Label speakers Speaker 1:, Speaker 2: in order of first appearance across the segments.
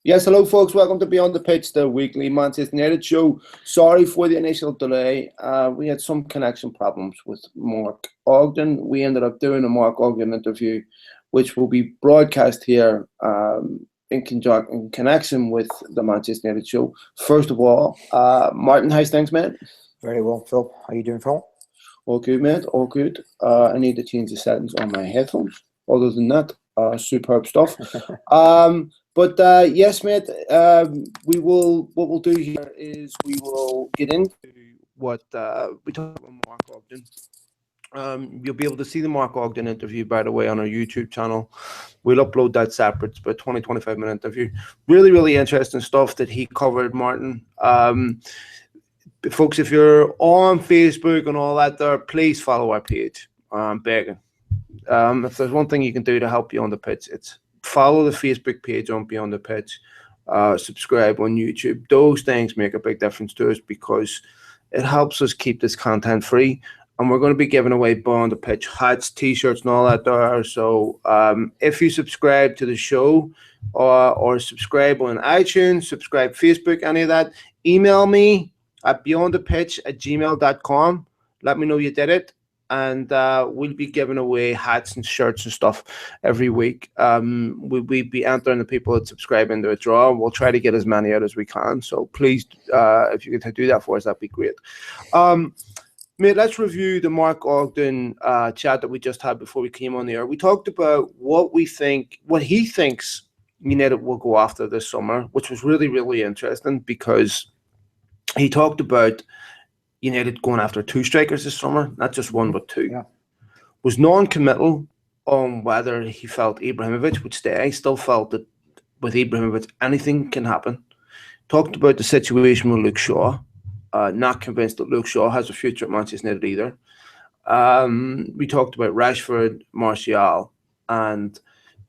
Speaker 1: Yes, hello, folks. Welcome to Beyond the Pitch, the weekly Manchester United show. Sorry for the initial delay. We had some connection problems with Mark Ogden. We ended up doing a Mark Ogden interview, which will be broadcast here in connection with the Manchester United show. First of all, Martin, how's things, mate?
Speaker 2: Very well, Phil. How you doing, Phil?
Speaker 1: All good, mate. All good. I need to change the settings on my headphones. Other than that, superb stuff. But yes, mate. We will. What we'll do here is we will get into what we talked about Mark Ogden. You'll be able to see the Mark Ogden interview, by the way, on our YouTube channel. We'll upload that separate. It's about 25-minute interview. Really, really interesting stuff that he covered, Martin. Folks, if you're on Facebook and all that there, please follow our page. I'm begging. If there's one thing you can do to help you on the pitch, it's follow the Facebook page on Beyond the Pitch, subscribe on YouTube. Those things make a big difference to us because it helps us keep this content free. And we're going to be giving away Beyond the Pitch hats, T-shirts, and all that there. So if you subscribe to the show or subscribe on iTunes, subscribe Facebook, any of that, email me at beyondthepitch@gmail.com. Let me know you did it. And we'll be giving away hats and shirts and stuff every week. We'll be entering the people that subscribe into a draw. We'll try to get as many out as we can. So please, if you could do that for us, that'd be great. Mate, let's review the Mark Ogden chat that we just had before we came on the air. We talked about what he thinks United will go after this summer, which was really, really interesting because he talked about United going after two strikers this summer, not just one, but two.
Speaker 2: Yeah.
Speaker 1: Was non-committal on whether he felt Ibrahimovic would stay. I still felt that with Ibrahimovic, anything can happen. Talked about the situation with Luke Shaw. Not convinced that Luke Shaw has a future at Manchester United either. We talked about Rashford, Martial, and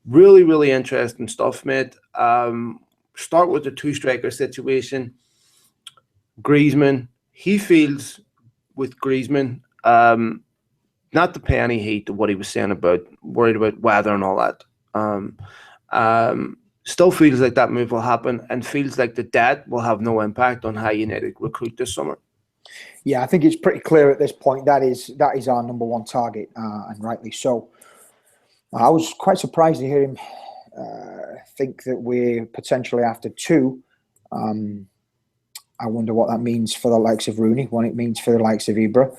Speaker 1: really, really interesting stuff, mate. Start with the two-striker situation. Griezmann. He feels with Griezmann, not to pay any heed to what he was saying about worried about weather and all that. Still feels like that move will happen and feels like the debt will have no impact on how United recruit this summer.
Speaker 2: Yeah, I think it's pretty clear at this point that is our number one target, and rightly so. I was quite surprised to hear him think that we're potentially after two. I wonder what that means for the likes of Rooney, what it means for the likes of Ibra.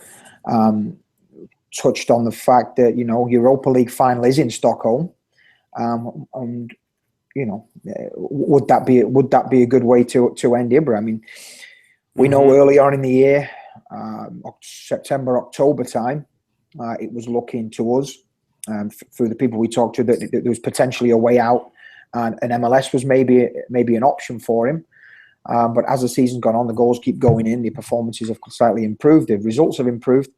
Speaker 2: Touched on the fact that, Europa League final is in Stockholm. And, would that be a good way to end Ibra? I mean, we know early on in the year, September, October time, it was looking to us, through the people we talked to, that there was potentially a way out, and MLS was maybe an option for him. But as the season's gone on, the goals keep going in, the performances have slightly improved, the results have improved,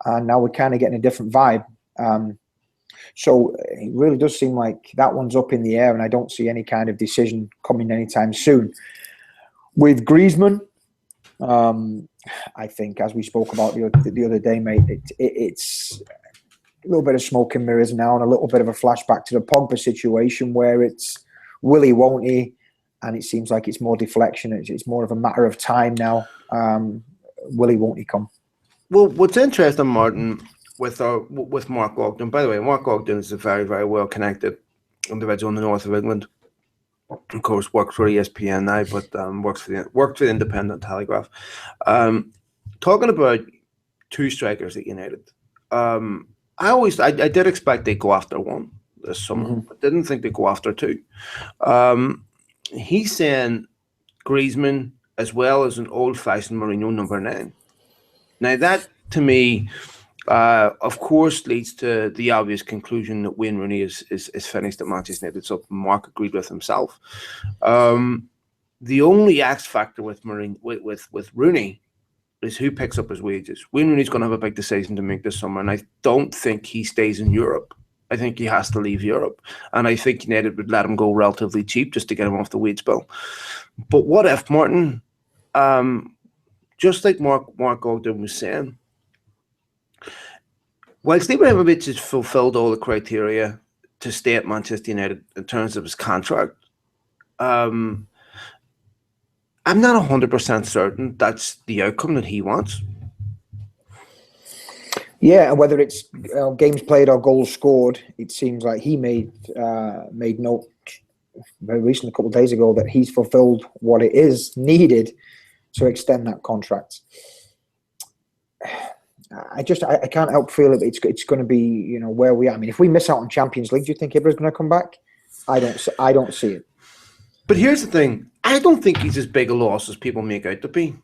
Speaker 2: and now we're kind of getting a different vibe. So it really does seem like that one's up in the air, and I don't see any kind of decision coming anytime soon. With Griezmann, I think, as we spoke about the other day, mate, it's a little bit of smoke and mirrors now, and a little bit of a flashback to the Pogba situation where it's will he, won't he? And it seems like it's more deflection. It's more of a matter of time now. Will he, won't he come?
Speaker 1: Well, what's interesting, Martin, with Mark Ogden, by the way, Mark Ogden is a very, very well-connected individual in the north of England. Of course, works for ESPN now, but worked for the Independent Telegraph. Talking about two strikers at United, I did expect they'd go after one this summer. I didn't think they'd go after two. He's saying Griezmann as well as an old-fashioned Mourinho number 9. Now that, to me, of course, leads to the obvious conclusion that Wayne Rooney is finished at Manchester United. So Mark agreed with himself. The only X factor with Rooney is who picks up his wages. Wayne Rooney's going to have a big decision to make this summer, and I don't think he stays in Europe. I think he has to leave Europe, and I think United would let him go relatively cheap just to get him off the wage bill. But what if, Martin, just like Mark Ogden was saying, whilst Ibrahimovic has fulfilled all the criteria to stay at Manchester United in terms of his contract, I'm not 100% certain that's the outcome that he wants.
Speaker 2: Yeah, and whether it's games played or goals scored, it seems like he made note very recently, a couple of days ago, that he's fulfilled what it is needed to extend that contract. I can't help feel it. It's going to be where we are. I mean, if we miss out on Champions League, do you think Ibra's going to come back? I don't see it.
Speaker 1: But here's the thing: I don't think he's as big a loss as people make out to be.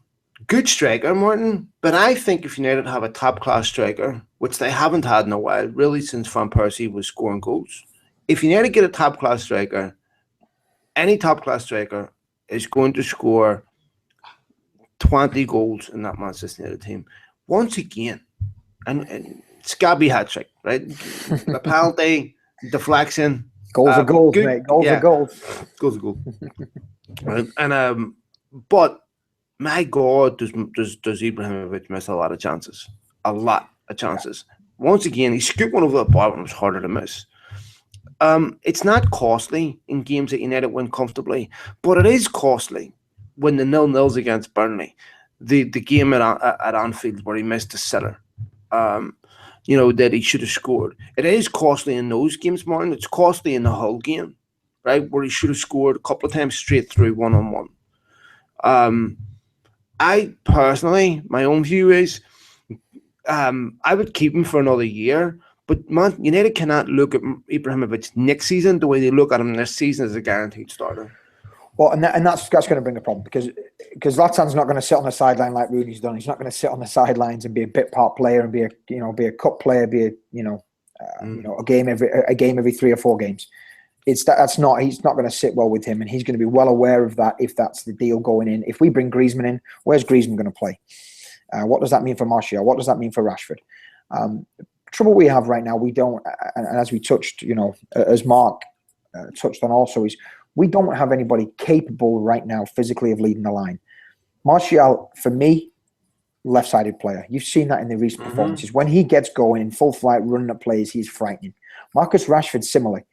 Speaker 1: Good striker, Martin, but I think if United have a top-class striker, which they haven't had in a while, really since Van Persie was scoring goals, if United get a top-class striker, any top-class striker is going to score 20 goals in that Manchester United team. Once again, and it's got to be hat-trick, right? The penalty, deflection.
Speaker 2: Goals are goals, mate. Goals are goals.
Speaker 1: Goals are goals. Right? And but my God, does Ibrahimovic miss a lot of chances? A lot of chances. Once again, he scooped one over the bar when it was harder to miss. It's not costly in games that United win comfortably, but it is costly when the 0-0s against Burnley, the game at Anfield where he missed the sitter, that he should have scored. It is costly in those games, Martin. It's costly in the Hull game, right, where he should have scored a couple of times straight through one-on-one. I personally, my own view is I would keep him for another year, but United cannot look at Ibrahimovic next season the way they look at him this season as a guaranteed starter.
Speaker 2: Well, and that's going to bring a problem because Zlatan's not going to sit on the sideline like Rooney's done. He's not going to sit on the sidelines and be a bit part player and be a cup player, be a game every 3 or 4 games. He's not going to sit well with him, and he's going to be well aware of that if that's the deal going in. If we bring Griezmann in, where's Griezmann going to play? What does that mean for Martial? What does that mean for Rashford? The trouble we have right now, we don't, and as we touched, as Mark touched on also, is we don't have anybody capable right now physically of leading the line. Martial, for me, left-sided player. You've seen that in the recent performances. When he gets going in full flight, running at plays, he's frightening. Marcus Rashford, similarly.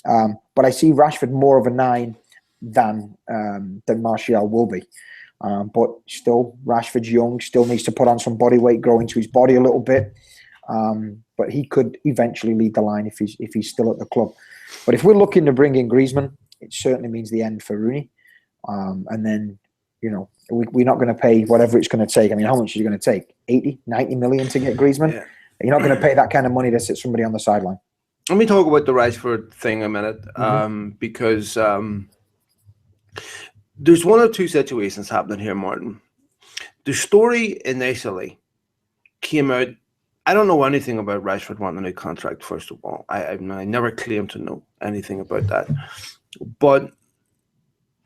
Speaker 2: But I see Rashford more of a 9 than Martial will be. But still, Rashford's young, still needs to put on some body weight, grow into his body a little bit. But he could eventually lead the line if he's still at the club. But if we're looking to bring in Griezmann, it certainly means the end for Rooney. And then, we're not going to pay whatever it's going to take. I mean, how much are you going to take? 80, 90 million to get Griezmann? Yeah. You're not going to pay that kind of money to sit somebody on the sideline.
Speaker 1: Let me talk about the Rashford thing a minute, because there's one or two situations happening here, Martin. The story initially came out. I don't know anything about Rashford wanting a new contract, first of all. I never claimed to know anything about that. But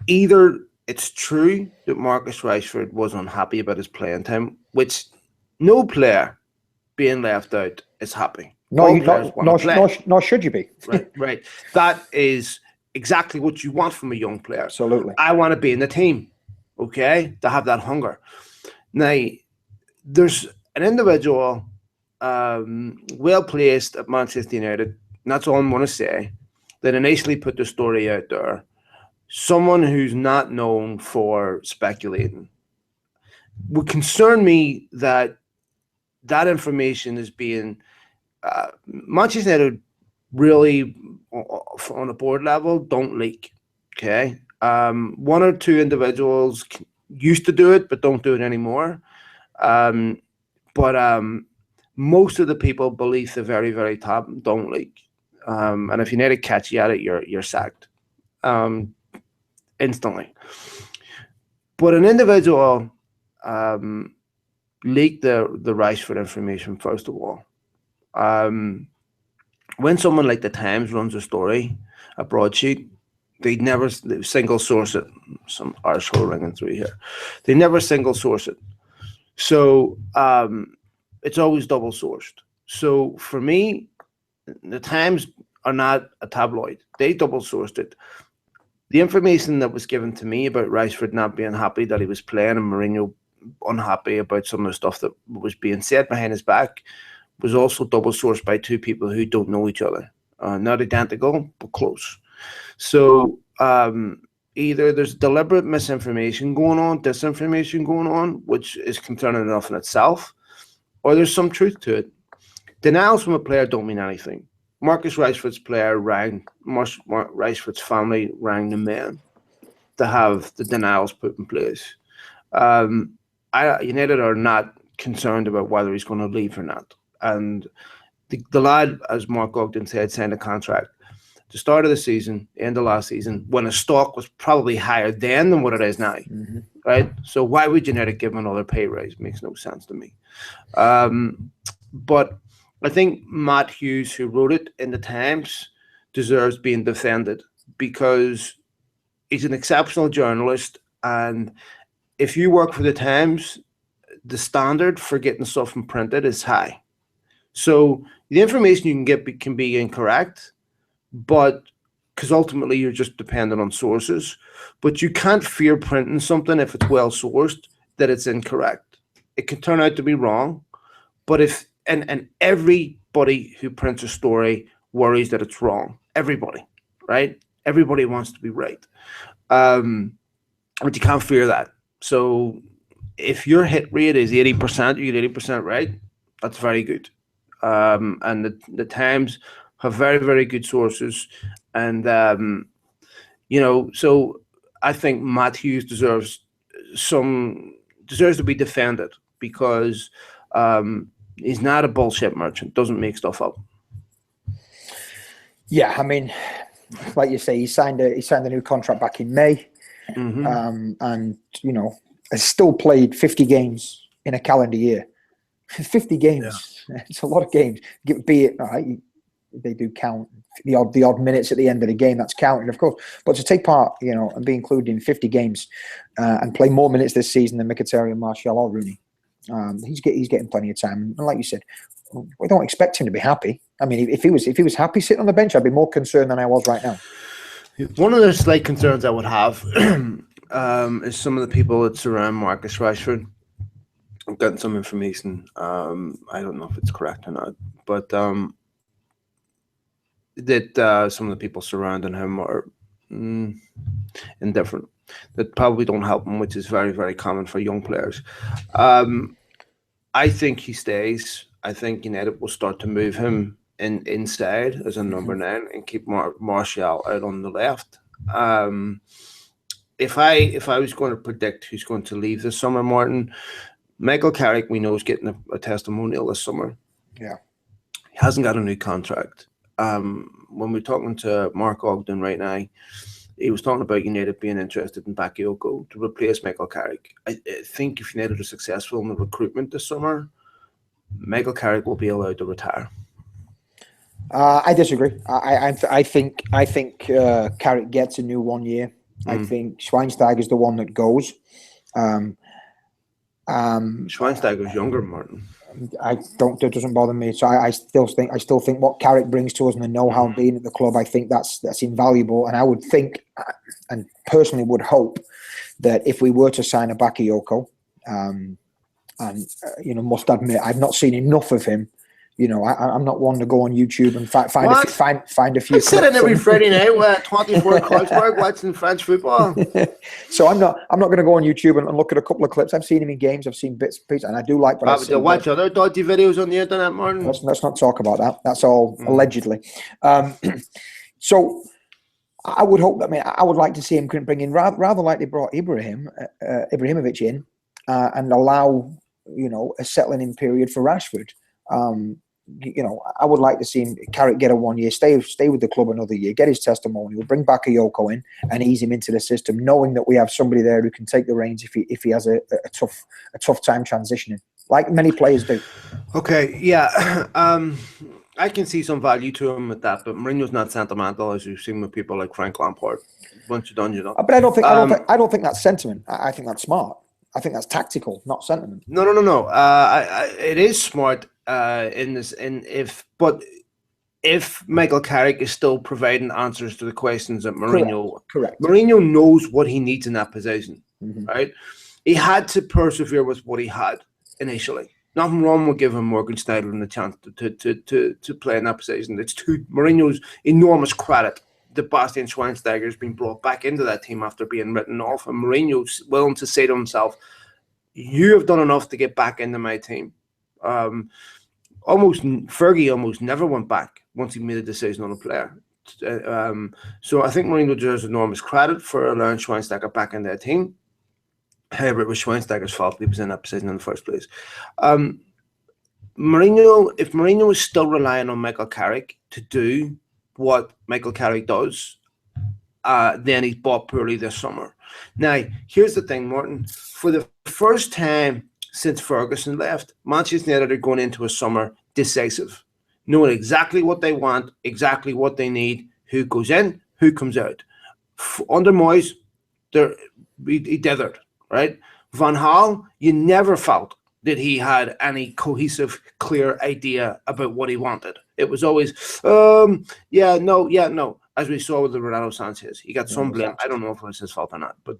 Speaker 1: either it's true that Marcus Rashford was unhappy about his playing time, which no player being left out is happy.
Speaker 2: Nor should you be.
Speaker 1: Right. That is exactly what you want from a young player.
Speaker 2: Absolutely.
Speaker 1: I want to be in the team, okay, to have that hunger. Now, there's an individual well-placed at Manchester United, and that's all I'm going to say, that initially put the story out there. Someone who's not known for speculating. Would concern me that information is being Manchester United really, on a board level, don't leak. Okay, 1 or 2 individuals used to do it, but don't do it anymore. But most of the people beneath the very, very top don't leak. And if United catch you at it, you're sacked instantly. But an individual leaked the Rashford information first of all. When someone like the Times runs a story, a broadsheet, they never single source it. Some arsehole ringing through here. They never single source it. So it's always double sourced. So for me, the Times are not a tabloid. They double sourced it. The information that was given to me about Rashford not being happy that he was playing and Mourinho unhappy about some of the stuff that was being said behind his back was also double sourced by 2 people who don't know each other. Not identical, but close. So, either there's deliberate misinformation going on, disinformation going on, which is concerning enough in itself, or there's some truth to it. Denials from a player don't mean anything. Marcus Rashford's Rashford's family rang the men to have the denials put in place. United are not concerned about whether he's going to leave or not. And the lad, as Mark Ogden said, signed a contract. The start of the season, end of last season, when his stock was probably higher then than what it is now, right? So why would United give him another pay raise? Makes no sense to me. But I think Matt Hughes, who wrote it in the Times, deserves being defended because he's an exceptional journalist. And if you work for the Times, the standard for getting stuff printed is high. So the information you can get can be incorrect, but because ultimately you're just dependent on sources. But you can't fear printing something if it's well sourced that it's incorrect. It can turn out to be wrong, but and everybody who prints a story worries that it's wrong. Everybody, right? Everybody wants to be right. But you can't fear that. So if your hit rate is 80%, you get 80% right, that's very good. And the Times have very, very good sources. And, so I think Matt Hughes deserves to be defended because he's not a bullshit merchant, doesn't make stuff up.
Speaker 2: Yeah, I mean, like you say, he signed a new contract back in May. And, has still played 50 games in a calendar year. 50 games. Yeah. It's a lot of games. Be it, they do count the odd minutes at the end of the game. That's counting, of course. But to take part, and be included in 50 games and play more minutes this season than Mkhitaryan, Martial, or Rooney, he's getting plenty of time. And like you said, we don't expect him to be happy. I mean, if he was happy sitting on the bench, I'd be more concerned than I was right now.
Speaker 1: One of the slight concerns I would have is some of the people that surround Marcus Rashford. I'm getting some information. I don't know if it's correct or not, but that some of the people surrounding him are indifferent. That probably don't help him, which is very, very common for young players. I think he stays. I think United will start to move him inside as a number 9 and keep Martial out on the left. If I was going to predict who's going to leave this summer, Martin, Michael Carrick, we know, is getting a testimonial this summer.
Speaker 2: Yeah.
Speaker 1: He hasn't got a new contract. When we're talking to Mark Ogden right now, he was talking about United being interested in Bakayoko to replace Michael Carrick. I think if United are successful in the recruitment this summer, Michael Carrick will be allowed to retire.
Speaker 2: I disagree. I think Carrick gets a new 1 year. I think Schweinsteiger's the one that goes.
Speaker 1: Schweinsteiger's younger, Martin.
Speaker 2: It doesn't bother me. So I still think what Carrick brings to us and the know-how being at the club, I think that's invaluable. And I would think, and personally would hope, that if we were to sign a Bakayoko, must admit I've not seen enough of him. I'm not one to go on YouTube and find a few.
Speaker 1: I sit in every Friday night with 24 Carlsberg watching French football.
Speaker 2: So I'm not going to go on YouTube and look at a couple of clips. I've seen him in games. I've seen bits and pieces, and I do like.
Speaker 1: But watch other dodgy videos on the internet, Martin.
Speaker 2: Let's not talk about that. That's all allegedly. So I would hope that. I mean, I would like to see him bring in rather like they brought Ibrahimovic in and allow a settling in period for Rashford. I would like to see him Carrick get a 1 year, stay with the club another year, get his testimonial, bring back a Yoko in and ease him into the system, knowing that we have somebody there who can take the reins if he has a tough time transitioning, like many players do.
Speaker 1: Okay, yeah. I can see some value to him with that, but Mourinho's not sentimental, as you've seen with people like Frank Lampard. Once you're done, you're done.
Speaker 2: But I don't think that's sentiment. I think that's smart. I think that's tactical, not sentiment.
Speaker 1: No. It is smart. If Michael Carrick is still providing answers to the questions that Mourinho,
Speaker 2: correct.
Speaker 1: Mourinho knows what he needs in that position, right? He had to persevere with what he had initially. Nothing wrong with giving Morgan Schneiderlin a chance to play in that position. It's to Mourinho's enormous credit the Bastian Schweinsteiger has been brought back into that team after being written off, and Mourinho's willing to say to himself, "You have done enough to get back into my team." Fergie almost never went back once he made a decision on a player. So I think Mourinho deserves enormous credit for allowing Schweinsteiger back in their team. However, it was Schweinsteiger's fault he was in that position in the first place. If Mourinho is still relying on Michael Carrick to do what Michael Carrick does, then he's bought poorly this summer. Now, here's the thing, Martin. For the first time since Ferguson left, Manchester United are going into a summer decisive, knowing exactly what they want, exactly what they need, who goes in, who comes out. Under Moyes, he dithered, right? Van Gaal, you never felt that he had any cohesive, clear idea about what he wanted. It was always, yeah, no, as we saw with the Renato Sanchez. He got some blame. I don't know if it was his fault or not, but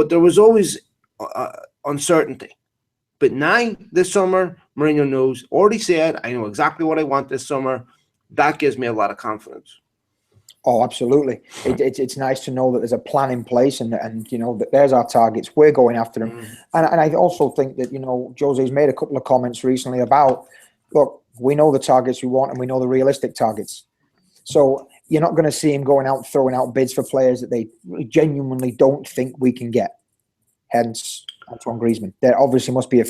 Speaker 1: there was always uncertainty. But now, this summer, Mourinho knows, already said, I know exactly what I want this summer. That gives me a lot of confidence.
Speaker 2: Oh, absolutely. It's nice to know that there's a plan in place and you know, that there's our targets. We're going after them. And I also think that, you know, Jose's made a couple of comments recently about, look, we know the targets we want and we know the realistic targets. So you're not going to see him going out throwing out bids for players that they genuinely don't think we can get. Hence, Antoine Griezmann. There obviously must be a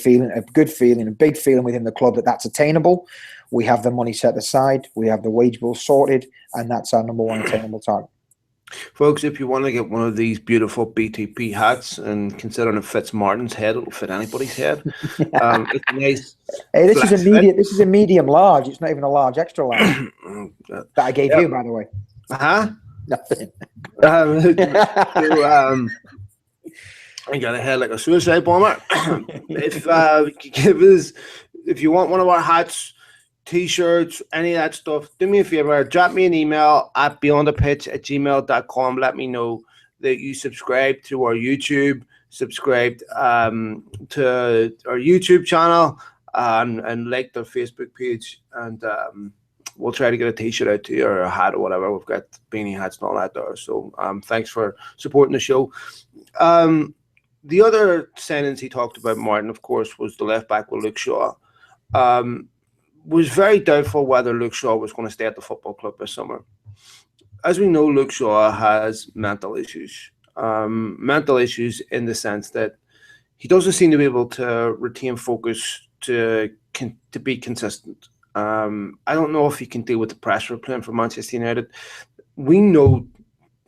Speaker 2: good feeling, a big feeling within the club that that's attainable. We have the money set aside, we have the wage bill sorted, and that's our number one attainable target.
Speaker 1: Folks, if you want to get one of these beautiful BTP hats, and considering it fits Martin's head, it'll fit anybody's head. It's nice.
Speaker 2: Hey, this is a medium large. It's not even a large extra large that I gave you, by the way. Nothing.
Speaker 1: I got a head like a suicide bomber. If you want one of our hats, T-shirts, any of that stuff, do me a favor, drop me an email at beyondthepitch@gmail.com. Let me know that you subscribe to our YouTube, subscribed to our YouTube channel, and like their Facebook page, and we'll try to get a T-shirt out to you, or a hat or whatever. We've got beanie hats and all that there. So thanks for supporting the show. The other sentence he talked about, Martin, of course, was the left back with Luke Shaw. Was very doubtful whether Luke Shaw was going to stay at the football club this summer. As we know, Luke Shaw has mental issues. Mental issues in the sense that he doesn't seem to be able to retain focus to be consistent. I don't know if he can deal with the pressure of playing for Manchester United. We know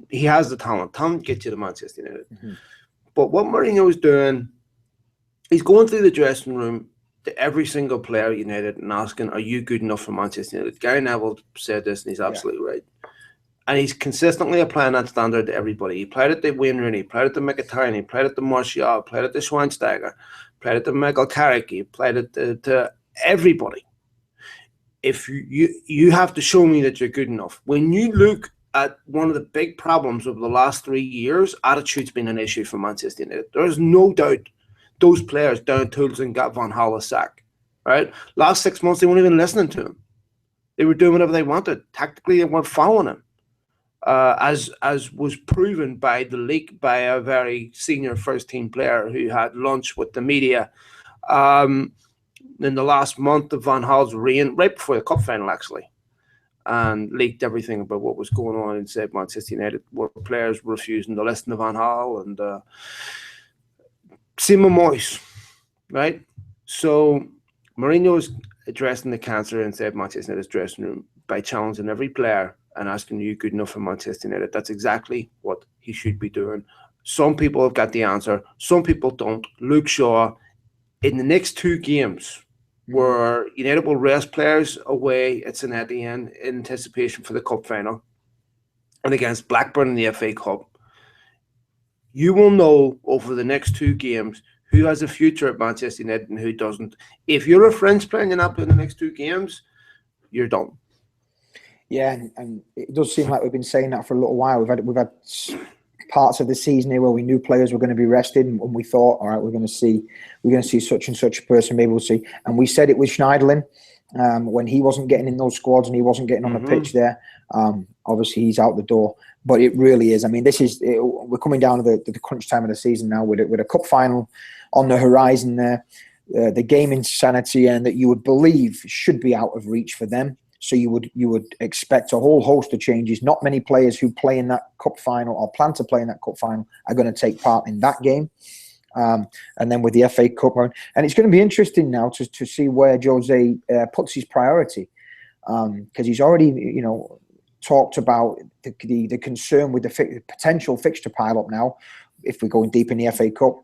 Speaker 1: he has the talent. Talent gets you to Manchester United. Mm-hmm. But what Mourinho is doing, he's going through the dressing room to every single player at United and asking, are you good enough for Manchester United? Gary Neville said this, and he's absolutely right. And he's consistently applying that standard to everybody. He applied it to Wayne Rooney, applied it to Mkhitaryan, he applied it to Martial, applied it to Schweinsteiger, applied it to Michael Carrick, he applied it to everybody. If you have to show me that you're good enough. When you look at one of the big problems over the last 3 years, attitude's been an issue for Manchester United. There's no doubt those players down tools and got Van Gaal a sack. Right? Last 6 months, they weren't even listening to him. They were doing whatever they wanted. Tactically, they weren't following him. As was proven by the leak by a very senior first-team player who had lunch with the media in the last month of Van Gaal's reign, right before the cup final, actually, and leaked everything about what was going on inside Manchester United, where players were refusing to listen to Van Gaal, and Simon Moyes, right? So Mourinho is addressing the cancer inside Manchester United's dressing room by challenging every player and asking, are you good enough for Manchester United? That's exactly what he should be doing. Some people have got the answer. Some people don't. Luke Shaw, in the next 2 games, where United will rest players away at St Etienne in anticipation for the cup final, and against Blackburn in the FA Cup, you will know over the next 2 games who has a future at Manchester United and who doesn't. If you're a French player and you're not playing the next 2 games, you're done.
Speaker 2: Yeah, and it does seem like we've been saying that for a little while. We've had parts of the season here where we knew players were going to be rested, and we thought, all right, we're going to see such and such a person. Maybe we'll see. And we said it with Schneiderlin. when he wasn't getting in those squads and he wasn't getting on the pitch there. Obviously, he's out the door. But it really is. I mean, we're coming down to the crunch time of the season now with a cup final on the horizon there. The game insanity and that you would believe should be out of reach for them. So you would expect a whole host of changes. Not many players who play in that cup final or plan to play in that cup final are going to take part in that game. And then with the FA Cup, and it's going to be interesting now to see where Jose puts his priority, because he's already talked about the concern with the potential fixture pile up now. If we're going deep in the FA Cup,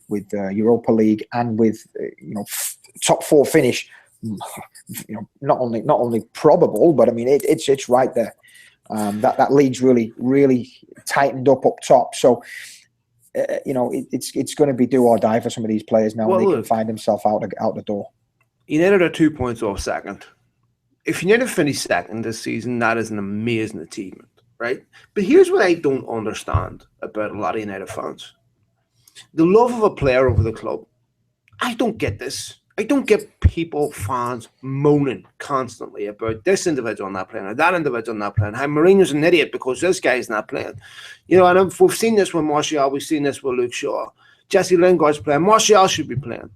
Speaker 2: with Europa League and with top 4 finish, not only probable, but I mean it's right there. That league's really tightened up top. So it's going to be do or die for some of these players now. Well, they can find themselves out the door.
Speaker 1: United are 2 points off second. If United finish second this season, that is an amazing achievement, right? But here's what I don't understand about a lot of United fans. The love of a player over the club. I don't get this. I don't get fans moaning constantly about this individual not playing or that individual not playing. How Mourinho's an idiot because this guy's not playing. And we've seen this with Martial. We've seen this with Luke Shaw. Jesse Lingard's playing. Martial should be playing.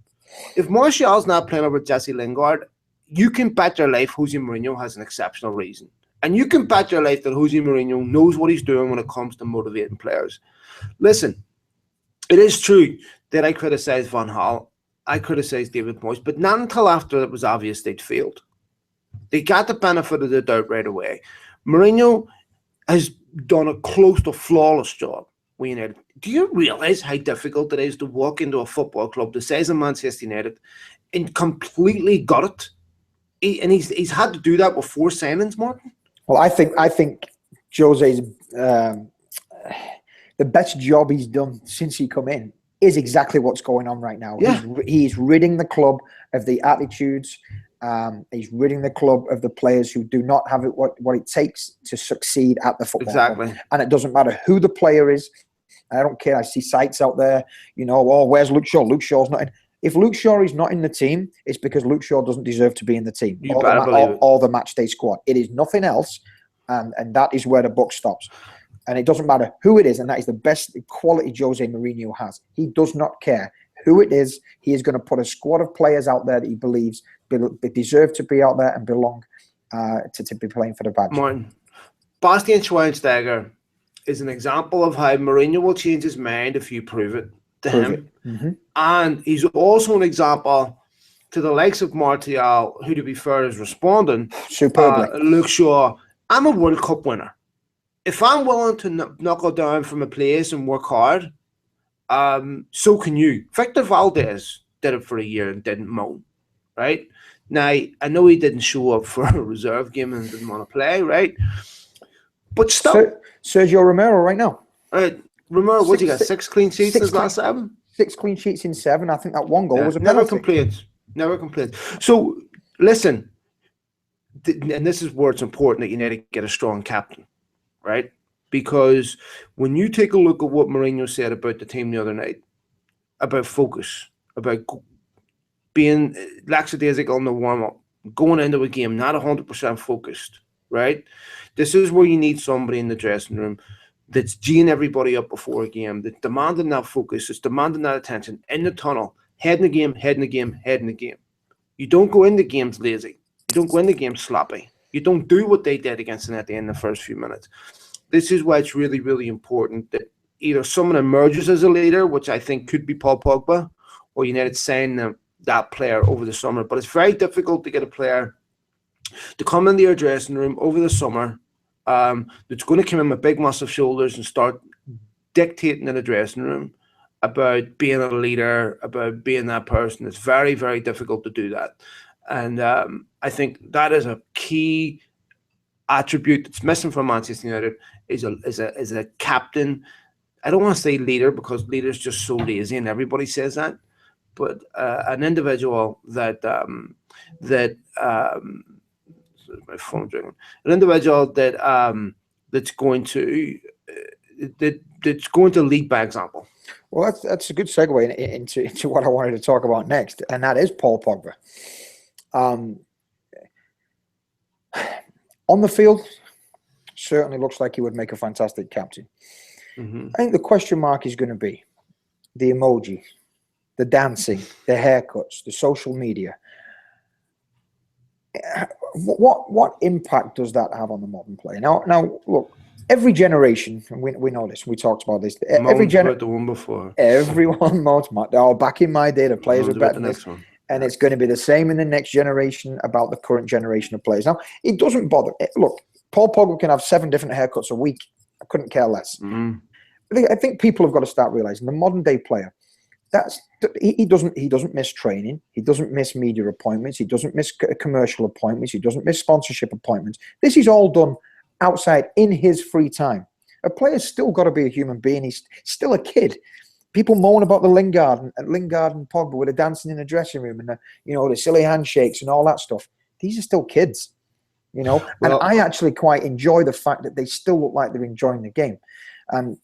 Speaker 1: If Martial's not playing over Jesse Lingard, you can bet your life Jose Mourinho has an exceptional reason. And you can bet your life that Jose Mourinho knows what he's doing when it comes to motivating players. Listen, it is true that I criticised Van Gaal. I criticised David Moyes, but not until after it was obvious they'd failed. They got the benefit of the doubt right away. Mourinho has done a close to flawless job with United. Do you realise how difficult it is to walk into a football club the size of Manchester United and completely gut it? He's had to do that with 4 signings, Martin.
Speaker 2: Well, I think Jose's the best job he's done since he come in is exactly what's going on right now.
Speaker 1: Yeah.
Speaker 2: He's ridding the club of the attitudes. He's ridding the club of the players who do not have what it takes to succeed at the football club. And it doesn't matter who the player is. I don't care. I see sites out there, where's Luke Shaw? Luke Shaw's not in. If Luke Shaw is not in the team, it's because Luke Shaw doesn't deserve to be in the team or the match day squad. It is nothing else, and that is where the buck stops. And it doesn't matter who it is, and that is the best quality Jose Mourinho has. He does not care who it is. He is going to put a squad of players out there that he believes deserve to be out there and belong to be playing for the badge.
Speaker 1: Martin, Bastian Schweinsteiger is an example of how Mourinho will change his mind if you prove it to him.
Speaker 2: Mm-hmm.
Speaker 1: And he's also an example to the likes of Martial, who, to be fair, is responding
Speaker 2: superbly.
Speaker 1: Luke Shaw, I'm a World Cup winner. If I'm willing to knuckle down from a place and work hard, so can you. Victor Valdez did it for a year and didn't moan, right? Now, I know he didn't show up for a reserve game and didn't want to play, right? But still.
Speaker 2: Sergio Romero right now.
Speaker 1: Romero, what you got? 6 clean sheets in his last 7?
Speaker 2: 6 clean sheets in 7. I think that one goal was a
Speaker 1: never
Speaker 2: penalty.
Speaker 1: Never complains. So, listen, and this is where it's important that you need to get a strong captain, right? Because when you take a look at what Mourinho said about the team the other night, about focus, about being lackadaisical in the warm-up, going into a game not 100% focused, right? This is where you need somebody in the dressing room that's geeing everybody up before a game, that's demanding that focus, that's demanding that attention in the tunnel, head in the game, head in the game, head in the game. You don't go into games lazy. You don't go into games sloppy. You don't do what they did against United in the first few minutes. This is why it's really, really important that either someone emerges as a leader, which I think could be Paul Pogba, or United sign that player over the summer. But it's very difficult to get a player to come into your dressing room over the summer that's going to come in with big, massive shoulders and start dictating in the dressing room about being a leader, about being that person. It's very, very difficult to do that. And I think that is a key attribute that's missing from Manchester United is a captain. I don't want to say leader because leader's just so lazy and everybody says that, but an individual my phone's ringing. An individual that's going to lead by example.
Speaker 2: Well, that's a good segue into what I wanted to talk about next, and that is Paul Pogba. On the field, certainly looks like he would make a fantastic captain.
Speaker 1: Mm-hmm.
Speaker 2: I think the question mark is going to be the emoji, the dancing, the haircuts, the social media. What impact does that have on the modern player? Now, look, every generation, and we know this, we talked about this. Every
Speaker 1: about the one before.
Speaker 2: Everyone moans, oh, back in my day, the players were better
Speaker 1: the
Speaker 2: than
Speaker 1: next
Speaker 2: this.
Speaker 1: one.
Speaker 2: And it's going to be the same in the next generation about the current generation of players. Now, it doesn't bother. Look, Paul Pogba can have 7 different haircuts a week. I couldn't care less.
Speaker 1: Mm-hmm.
Speaker 2: I think people have got to start realizing the modern day player, he doesn't miss training. He doesn't miss media appointments. He doesn't miss commercial appointments. He doesn't miss sponsorship appointments. This is all done outside in his free time. A player's still got to be a human being. He's still a kid. People moan about the Lingard and Pogba with the dancing in the dressing room and the silly handshakes and all that stuff. These are still kids, Well, and I actually quite enjoy the fact that they still look like they're enjoying the game. And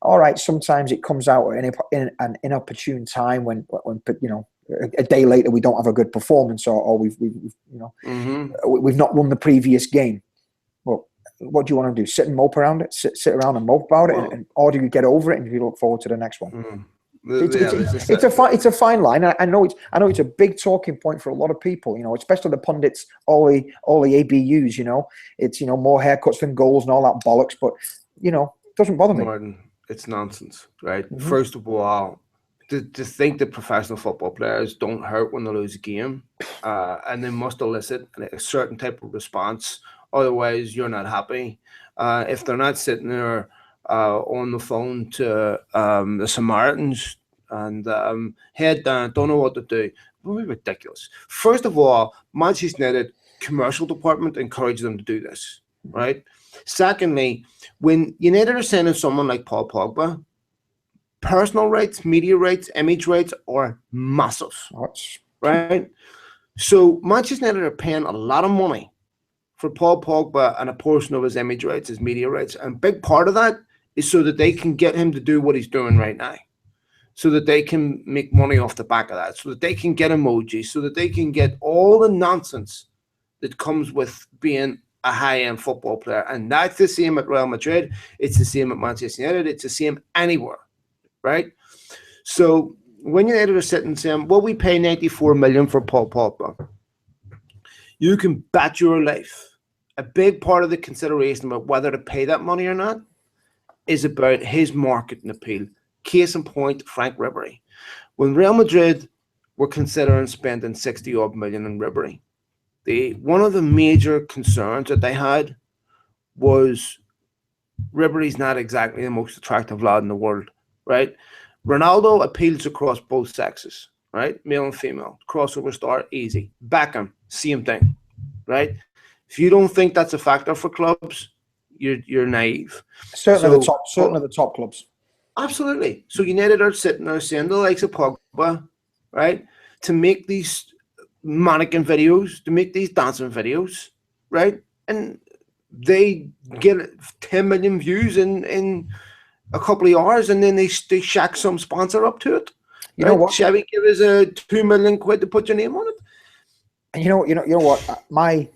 Speaker 2: all right, sometimes it comes out in an inopportune time when a day later we don't have a good performance or we've not won the previous game. Well, what do you want to do? Sit and mope around it? Sit around and mope about it, or do you get over it and you look forward to the next one?
Speaker 1: Mm-hmm.
Speaker 2: It's a fine line. I know it's a big talking point for a lot of people. Especially the pundits, all the ABUs. It's more haircuts than goals and all that bollocks. But it doesn't bother me.
Speaker 1: Martin, it's nonsense, right?
Speaker 2: Mm-hmm.
Speaker 1: First of all, to think that professional football players don't hurt when they lose a game, and they must elicit a certain type of response. Otherwise, you're not happy. If they're not sitting there on the phone to the Samaritans and head down, don't know what to do, it would be ridiculous. First of all, Manchester United commercial department encouraged them to do this, right? Secondly, when United are sending someone like Paul Pogba, personal rights, media rights, image rights are massive, right? So Manchester United are paying a lot of money for Paul Pogba and a portion of his image rights, his media rights. And a big part of that is so that they can get him to do what he's doing right now, so that they can make money off the back of that, so that they can get emojis, so that they can get all the nonsense that comes with being a high-end football player. And that's the same at Real Madrid. It's the same at Manchester United. It's the same anywhere, right? So when United are sitting saying, well, we pay 94 million for Paul Pogba, you can bet your life a big part of the consideration about whether to pay that money or not is about his marketing appeal. Case in point, Frank Ribery. When Real Madrid were considering spending 60-odd million on Ribery, one of the major concerns that they had was Ribery's not exactly the most attractive lad in the world, right? Ronaldo appeals across both sexes, right? Male and female. Crossover star, easy. Beckham, same thing, right? If you don't think that's a factor for clubs, you're naive.
Speaker 2: Certainly the top clubs.
Speaker 1: Absolutely. So United are sitting there saying the likes of Pogba, right, to make these mannequin videos, to make these dancing videos, right? And they get 10 million views in a couple of hours, and then they shack some sponsor up to it.
Speaker 2: You know what?
Speaker 1: Shall we give us a 2 million quid to put your name on it?
Speaker 2: And you know what? My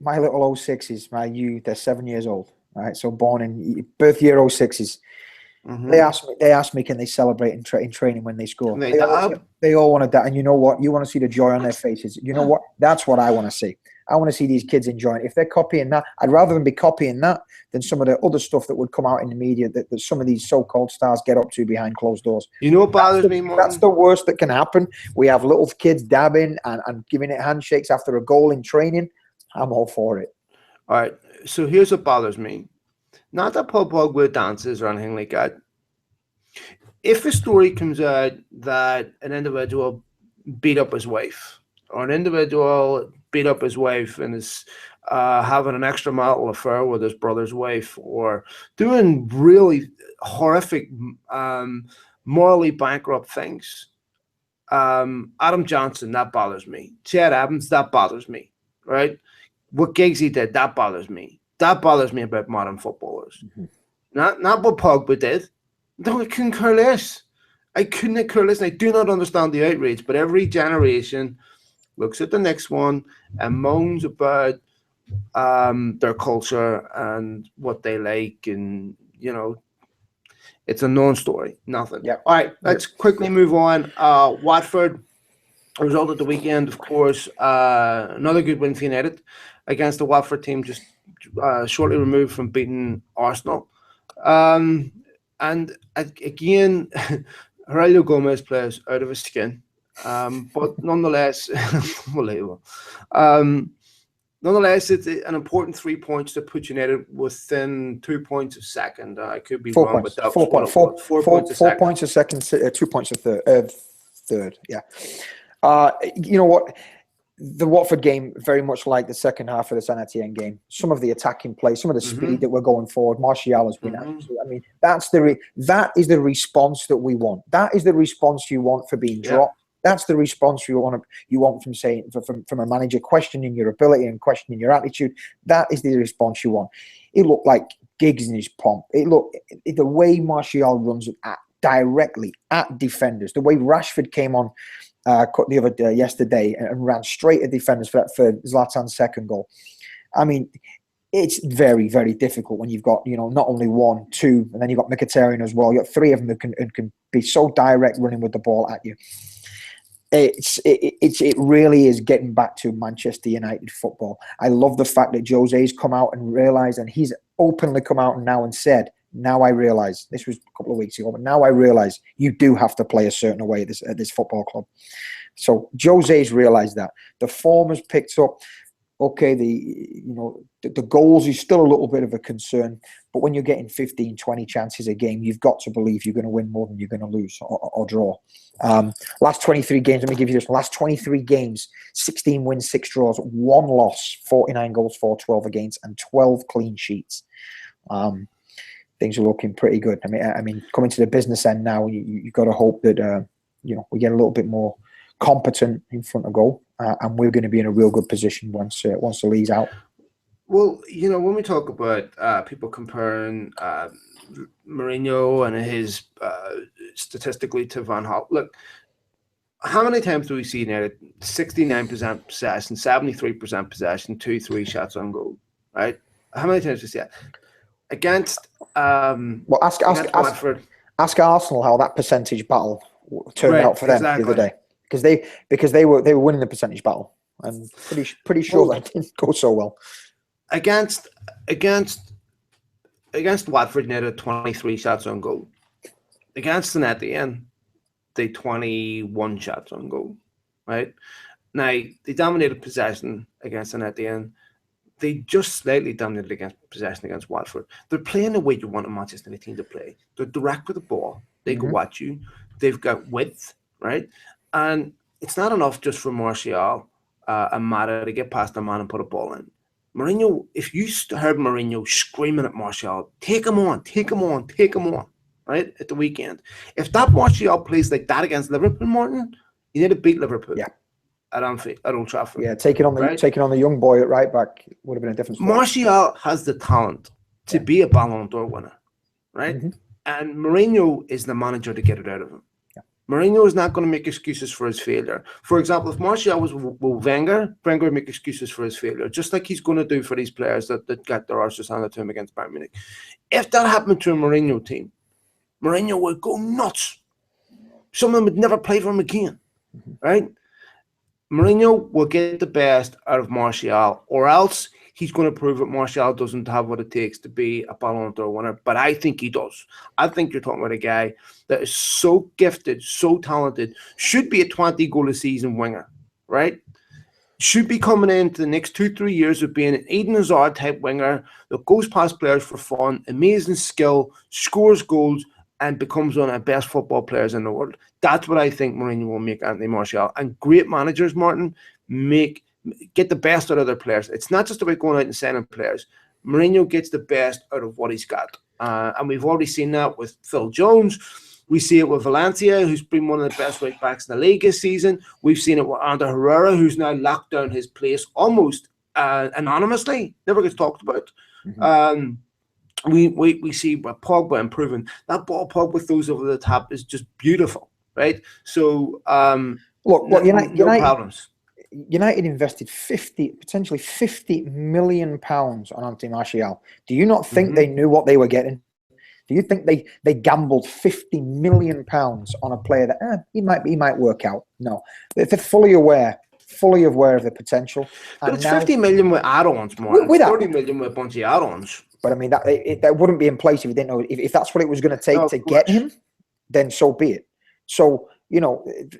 Speaker 2: little 06s, they're 7 years old, right? So born in birth year 06s. Mm-hmm. They asked me, can they celebrate in training when they score? They all want to that. And you know what? You want to see the joy on their faces. You know what? That's what I want to see. I want to see these kids enjoying it. If they're copying that, I'd rather them be copying that than some of the other stuff that would come out in the media that some of these so-called stars get up to behind closed doors.
Speaker 1: You know what bothers me more?
Speaker 2: That's the worst that can happen. We have little kids dabbing and giving it handshakes after a goal in training. I'm all for it.
Speaker 1: All right. So here's what bothers me. Not that Paul Pogba dances or anything like that. If a story comes out that an individual beat up his wife, or an individual beat up his wife and is having an extramarital affair with his brother's wife, or doing really horrific, morally bankrupt things, Adam Johnson, that bothers me. Chad Evans, that bothers me, right? What Giggsy did, that bothers me. That bothers me about modern footballers. Mm-hmm. Not what Pogba did. No, I couldn't care less. I couldn't care less. And I do not understand the outrage, but every generation looks at the next one, and moans about their culture and what they like, and it's a non-story, nothing.
Speaker 2: Yeah.
Speaker 1: All right, let's quickly move on. Watford, result of the weekend, of course, another good win for United against the Watford team, just shortly removed from beating Arsenal. And again, Aurelio Gomez plays out of his skin, but nonetheless, unbelievable. Nonetheless, it's an important 3 points to put United within 2 points of second. I could be wrong, but that's what it was. 4 points of second.
Speaker 2: 4 points a second, 2 points a third. Yeah. You know what? The Watford game, very much like the second half of the San Etienne game. Some of the attacking play, some of the speed that we're going forward. Martial has been absolutely. I mean, that is the response that we want. That is the response you want for being dropped. That's the response you want from saying from a manager questioning your ability and questioning your attitude. That is the response you want. It looked like Giggs in his pomp. The way Martial runs directly at defenders. The way Rashford came on the other day, yesterday, and ran straight at defenders for Zlatan's second goal. I mean, it's very, very difficult when you've got not only 1, 2, and then you've got Mkhitaryan as well. You've got 3 of them that can be so direct running with the ball at you. It really is getting back to Manchester United football. I love the fact that Jose's come out and realised, and he's openly come out now and said, now I realise, this was a couple of weeks ago, but now I realise you do have to play a certain way at this football club. So Jose's realised that. The form has picked up. Okay, the goals is still a little bit of a concern, but when you're getting 15, 20 chances a game, you've got to believe you're going to win more than you're going to lose or draw. Last 23 games, let me give you this. Last 23 games, 16 wins, 6 draws, 1 loss, 49 goals for, 12 against, and 12 clean sheets. Things are looking pretty good. I mean, coming to the business end now, you've got to hope that we get a little bit more competent in front of goal, and we're going to be in a real good position once the league's out.
Speaker 1: Well, when we talk about people comparing Mourinho and his statistically to Van Gaal, look, how many times do we see United 69% possession, 73% possession, 2-3 shots on goal, right? How many times do we see that? Against
Speaker 2: ask
Speaker 1: Watford.
Speaker 2: Ask Arsenal how that percentage battle turned out for them the other day, because they were winning the percentage battle, and pretty sure that didn't go so well.
Speaker 1: Against Watford, United 23 shots on goal. Against San Etienne, they 21 shots on goal. Right now, they dominated possession against San Etienne. They just slightly dominated possession against Watford. They're playing the way you want a Manchester United team to play. They're direct with the ball. They go at you. They've got width, right? And it's not enough just for Martial and Mata to get past their man and put a ball in. Mourinho, if you heard Mourinho screaming at Martial, take him on, right, at the weekend. If that Martial plays like that against Liverpool, Martin, you need to beat Liverpool.
Speaker 2: Yeah.
Speaker 1: At Old Trafford.
Speaker 2: Yeah, taking on the young boy at right back would have been a different story.
Speaker 1: Martial has the talent to be a Ballon d'Or winner, right? And Mourinho is the manager to get it out of him.
Speaker 2: Yeah.
Speaker 1: Mourinho is not going to make excuses for his failure. For example, if Martial was with Wenger would make excuses for his failure, just like he's going to do for these players that got their arses handed to him against Bayern Munich. If that happened to a Mourinho team, Mourinho would go nuts. Some of them would never play for him again, right? Mourinho will get the best out of Martial, or else he's going to prove that Martial doesn't have what it takes to be a Ballon d'Or winner. But I think he does. I think you're talking about a guy that is so gifted, so talented, should be a 20-goal-a-season winger, right? Should be coming into the next 2-3 years of being an Eden Hazard type winger that goes past players for fun, amazing skill, scores goals, and becomes one of the best football players in the world. That's what I think Mourinho will make Anthony Martial. And great managers, Martin, get the best out of their players. It's not just about going out and signing players. Mourinho gets the best out of what he's got. And we've already seen that with Phil Jones. We see it with Valencia, who's been one of the best right backs in the league this season. We've seen it with Ander Herrera, who's now locked down his place almost anonymously. Never gets talked about. We see Pogba improving. That ball Pogba throws over the top is just beautiful, right? So
Speaker 2: look,
Speaker 1: no problems.
Speaker 2: United invested potentially 50 million pounds on Anthony Martial. Do you not think they knew what they were getting? Do you think they gambled 50 million pounds on a player that he might work out? No, they're fully aware of the potential.
Speaker 1: But it's 50 million with add-ons, more. It's 30 million with a bunch of add-ons.
Speaker 2: But I mean that wouldn't be in place if you didn't know if that's what it was going to take to get him. Then so be it. So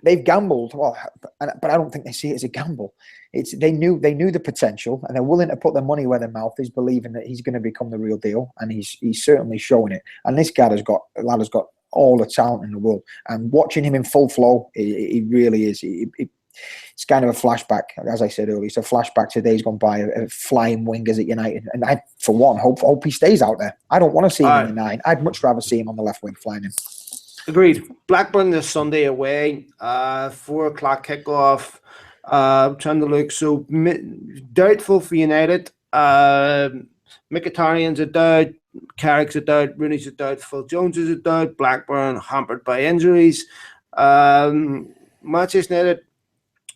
Speaker 2: they've gambled. Well, but I don't think they see it as a gamble. They knew the potential, and they're willing to put their money where their mouth is, believing that he's going to become the real deal, and he's certainly showing it. And this lad has got all the talent in the world. And watching him in full flow, he really is. It's kind of a flashback, as I said earlier. It's a flashback to days gone by of flying wingers at United. And I, for one, hope he stays out there. I don't want to see him in the 9. I'd much rather see him on the left wing flying in.
Speaker 1: Agreed. Blackburn this Sunday away, 4:00 kickoff. Trying to look so doubtful for United. Mkhitaryan's a doubt. Carrick's a doubt. Rooney's a doubt. Phil Jones is a doubt. Blackburn hampered by injuries. Manchester United.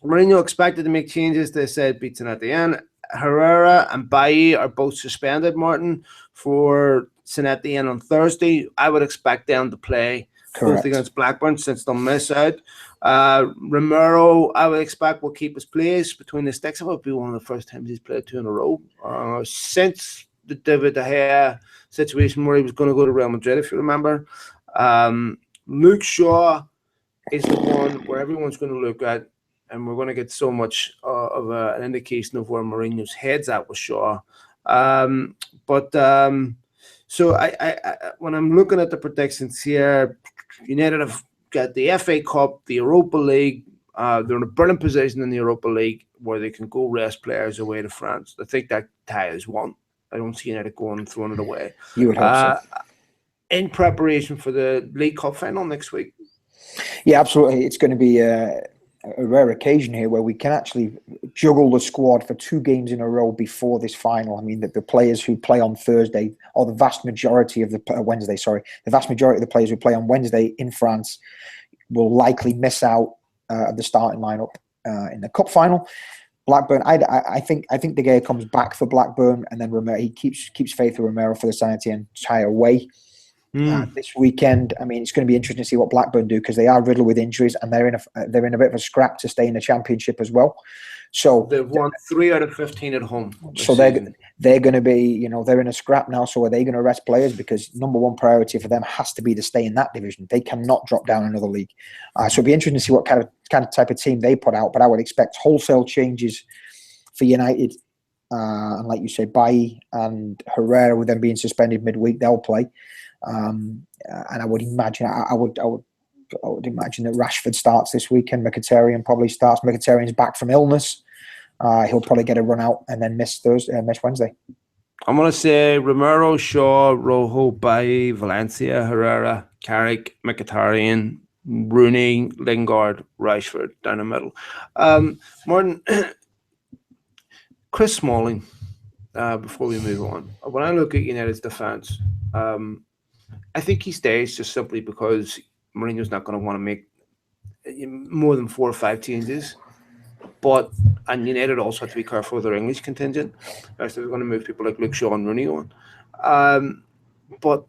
Speaker 1: Mourinho expected to make changes. They said beaten at the end. Herrera and Bailly are both suspended, Martin, for St Etienne on Thursday. I would expect them to play both against Blackburn since they'll miss out. Romero, I would expect, will keep his place between the sticks. It would be one of the first times he's played 2 in a row since the David De Gea situation where he was going to go to Real Madrid, if you remember. Luke Shaw is the one where everyone's going to look at, and we're going to get so much of an indication of where Mourinho's head's at with Shaw. So I when I'm looking at the predictions here, United have got the FA Cup, the Europa League. They're in a brilliant position in the Europa League where they can go rest players away to France. I think that tie is won. I don't see United going and throwing it away.
Speaker 2: You would hope so.
Speaker 1: In preparation for the League Cup final next week.
Speaker 2: Yeah, absolutely. It's going to be a rare occasion here where we can actually juggle the squad for 2 games in a row before this final. I mean, the players who play on Thursday, or the vast majority of the Wednesday, the vast majority of the players who play on Wednesday in France will likely miss out of the starting lineup in the cup final. Blackburn, I think De Gea comes back for Blackburn, and then Romero, he keeps faith with Romero for the St Etienne tie away. This weekend, I mean, it's going to be interesting to see what Blackburn do, because they are riddled with injuries, and they're in a bit of a scrap to stay in the Championship as well. So
Speaker 1: they've won 3 out of 15 at home.
Speaker 2: So they're going to be, they're in a scrap now. So are they going to rest players? Because number one priority for them has to be to stay in that division. They cannot drop down another league. So it'll be interesting to see what kind of type of team they put out. But I would expect wholesale changes for United. And like you say, Bailly and Herrera, with them being suspended midweek, they'll play. And I would imagine, I would imagine that Rashford starts this weekend. Mkhitaryan probably starts. Mkhitaryan's back from illness. He'll probably get a run out and then miss Wednesday.
Speaker 1: I'm going to say Romero, Shaw, Rojo, Bailly, Valencia, Herrera, Carrick, Mkhitaryan, Rooney, Lingard, Rashford down the middle. Martin, Chris Smalling, before we move on. When I look at United's defence, I think he stays just simply because Mourinho's not going to want to make more than 4 or 5 changes. And United also have to be careful with their English contingent. They're going to move people like Luke Shaw and Rooney on. But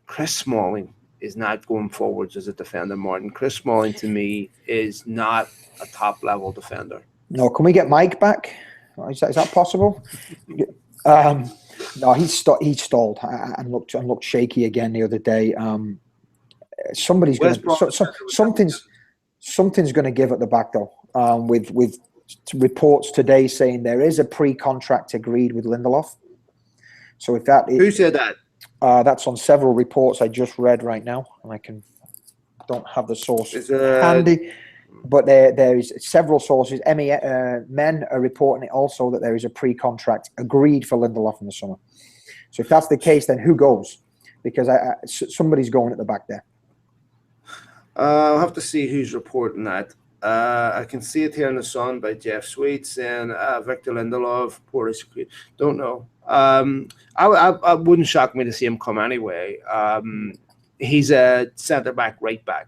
Speaker 1: Chris Smalling is not going forwards as a defender, Martin. Chris Smalling, to me, is not a top-level defender.
Speaker 2: No, can we get Mike back? Is that possible? No, he stalled and looked shaky again the other day. Something's going to give at the back though. With reports today saying there is a pre-contract agreed with Lindelof. So if that is,
Speaker 1: who said that?
Speaker 2: That's on several reports I just read right now, and I don't have the source handy. But there is several sources. Men are reporting it also that there is a pre-contract agreed for Lindelof in the summer. So if that's the case, then who goes? Because somebody's going at the back there.
Speaker 1: I'll have to see who's reporting that. I can see it here in the Sun by Jeff Sweet saying Victor Lindelof, Portis. Don't know. I wouldn't shock me to see him come anyway. He's a centre back, right back.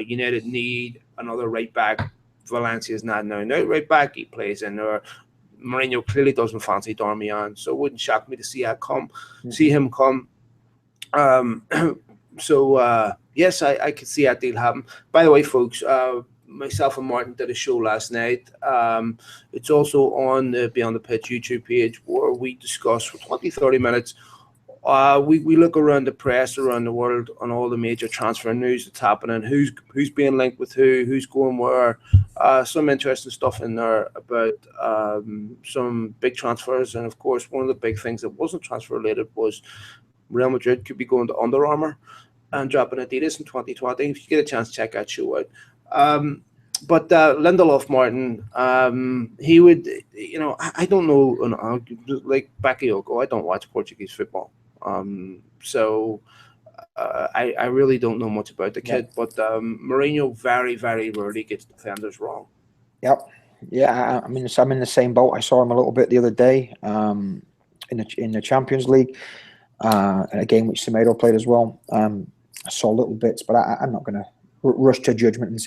Speaker 1: United need another right back Valencia's not now an outright back. He plays in there. Mourinho clearly doesn't fancy Darmian, so it wouldn't shock me to see him come. Yes, I could see that deal happen. By the way, folks, myself and Martin did a show last night. It's also on the Beyond the Pitch YouTube page, where we discuss for 20-30 minutes. We look around the press around the world on all the major transfer news that's happening, who's being linked with who's going where. Some interesting stuff in there about some big transfers, and of course one of the big things that wasn't transfer related was Real Madrid could be going to Under Armour and dropping Adidas in 2020. If you get a chance, check that show out. But Lindelof, Martin, he would, I don't know, like Bakayoko, I don't watch Portuguese football. So I really don't know much about the kid, but Mourinho very, very rarely gets defenders wrong.
Speaker 2: Yep. Yeah, I'm in the same boat. I saw him a little bit the other day in the Champions League, a game which Semedo played as well. I saw little bits, but I'm not going to rush to judgment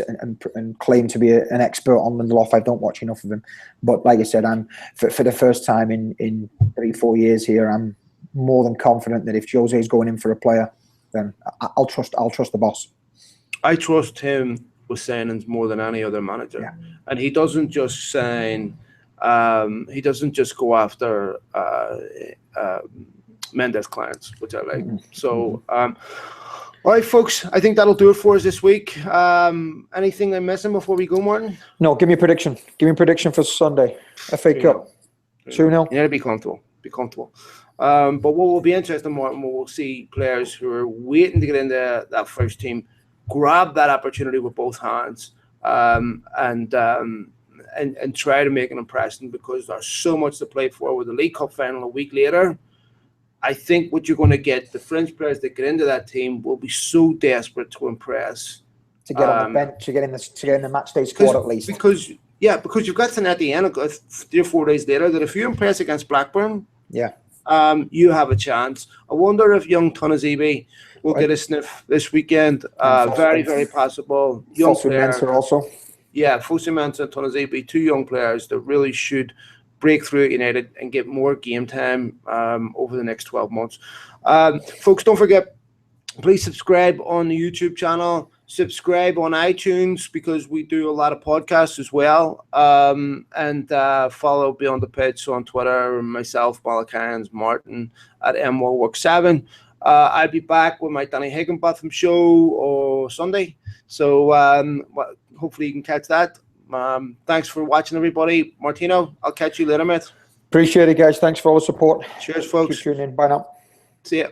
Speaker 2: and claim to be an expert on Lindelof. I don't watch enough of him. But like I said, I'm for the first time in 3-4 years here, I'm more than confident that if Jose is going in for a player, then I'll trust the boss. I
Speaker 1: trust him with signings more than any other manager, and he doesn't just sign. He doesn't just go after Mendes clients, which I like. So, all right, folks, I think that'll do it for us this week. Anything I'm missing before we go, Martin?
Speaker 2: No, give me a prediction. Give me a prediction for Sunday. FA Cup. 2-0.
Speaker 1: Yeah, be comfortable. But what will be interesting, Martin, we'll see players who are waiting to get into that first team grab that opportunity with both hands and try to make an impression, because there's so much to play for. With the League Cup final a week later, I think what you're going to get, the French players that get into that team will be so desperate to impress.
Speaker 2: To get on the bench, to get in the match day squad at least.
Speaker 1: Because you've got to at the end, 3 or 4 days later, that if you impress against Blackburn, you have a chance. I wonder if young Tonazibi will get a sniff this weekend. Very, very possible. Young players
Speaker 2: also.
Speaker 1: Yeah, Fosu-Mensah and Tonazibi, 2 young players that really should break through at United and get more game time over the next 12 months. Folks, don't forget, please subscribe on the YouTube channel. Subscribe on iTunes, because we do a lot of podcasts as well. And follow Beyond the Pitch on Twitter, myself, Malakans, Martin at MWork7. I'll be back with my Danny Higginbotham show on Sunday. So hopefully you can catch that. Thanks for watching, everybody. Martino, I'll catch you later, mate.
Speaker 2: Appreciate it, guys. Thanks for all the support.
Speaker 1: Cheers, folks.
Speaker 2: Keep tuning in. Bye now.
Speaker 1: See ya.